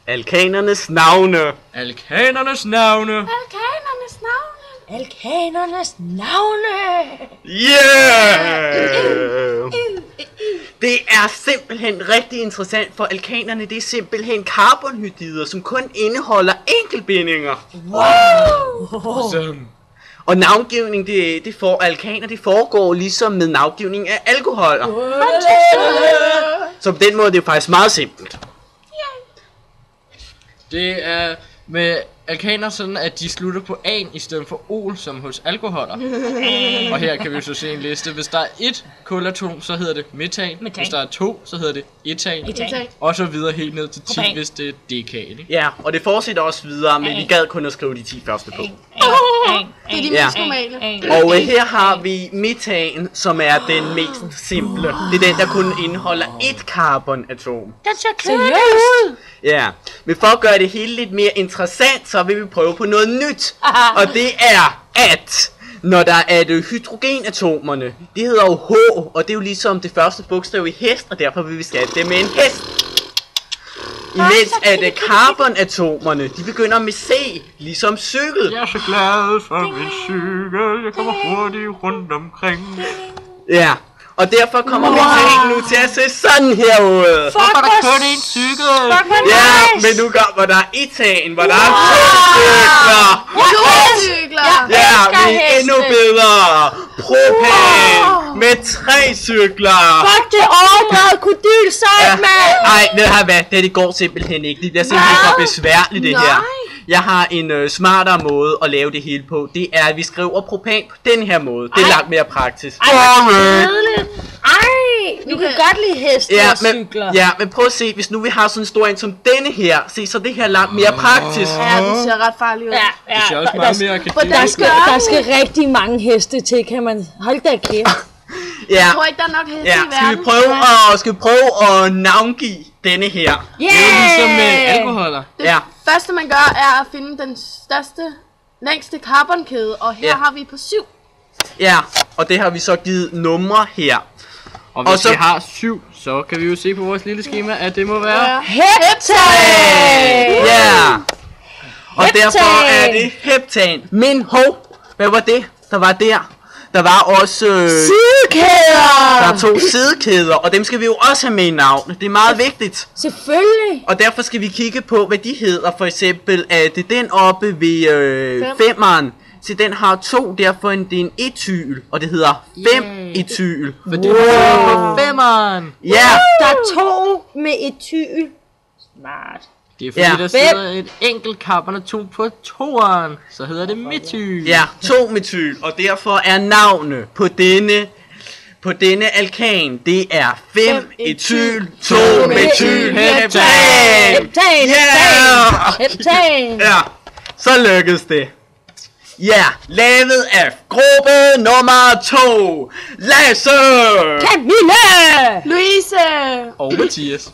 Alkanernes navne. Alkanernes navne. Alkanernes navne. Alkanernes navne. Yeah! Det er simpelthen rigtig interessant, for alkanerne, det er simpelthen karbonhydrater, som kun indeholder enkeltbindinger. Awesome. Og navngivning, det for alkaner, det foregår ligesom med navngivning af alkoholer. Så på den måde, det er faktisk meget simpelt. Det er med alkaner sådan, at de slutter på an i stedet for ol, som hos alkoholer. Og her kan vi så se en liste. Hvis der er et kulatom, så hedder det metan. Hvis der er 2, så hedder det etan. Og så videre helt ned til 10, hvis det er dekan. Ikke? Ja, og det fortsætter også videre, men vi gad kun at skrive de 10 første på. Det er de mest normale. Og her har vi metan, som er den mest simple. Det er den, der kun indeholder et carbonatom. Den ser kedelig ud. Ja, men for at gøre det hele lidt mere interessant, så vil vi prøve på noget nyt. Og det er, at når der er det hydrogenatomerne, det hedder jo H, og det er jo ligesom det første bogstav i hest, og derfor vil vi skabe det med en hest. Imens at carbonatomerne, de begynder med C, ligesom cykel. Jeg er så glad for min cykel. Jeg kommer hurtigt rundt omkring. Ja, og derfor kommer metanen nu til at se sådan her ud. Hvorfor der kørt en cykel? Ja, men nu kommer der etan, hvor der er 2 cykler. Ja, men endnu bedre. Propan med 3 cykler. Fuck, det overdraget kodyl sejt, mand. Ej, ved du hvad, det går simpelthen ikke. Det bliver simpelthen for besværligt, det her. Jeg har en smartere måde at lave det hele på. Det er, at vi skriver propan på den her måde. Det er langt mere praktisk. Ej, vi kan godt lide heste og cykler. Ja, men prøv at se, hvis nu vi har sådan en stor en som denne her. Se, så det her er langt mere praktisk. Ja, den ser ret farlig ud. Ja, Det ser også meget mere akademisk. der skal rigtig mange heste til, kan man holde da kæft. Ja, Jeg tror ikke, der er nok heste i verden. skal vi prøve at navngive denne her? Det er jo ligesom med alkoholer. Det første man gør er at finde den længste carbonkæde, og her har vi på 7. Ja, og det har vi så givet numre her. Og hvis vi har 7, så kan vi jo se på vores lille skema, at det må være Heptan! Ja, og derfor er det heptan. Men hov, hvad var det, der var der? Der var også sidekæder! Der er 2 sidekæder, og dem skal vi jo også have med i navnet. Det er meget vigtigt. Selvfølgelig! Og derfor skal vi kigge på, hvad de hedder. For eksempel er det den oppe ved 5'eren. Så den har 2, derfor det er en etyl, og det hedder 5-etyl. For det er på 5'eren. Ja! Der er 2 med etyl. Smart. Det er fordi, der sidder et enkelt carbonatom på 2'eren. Så hedder det metyl. Ja, 2-metyl, og derfor er navnet på denne alkan, det er 5-etyl, 2-metyl, heptan! Heptan! Ja, så lykkedes det. Ja, lavet af gruppe nummer 2. Lasse! Camille! Louise! Og Mathias.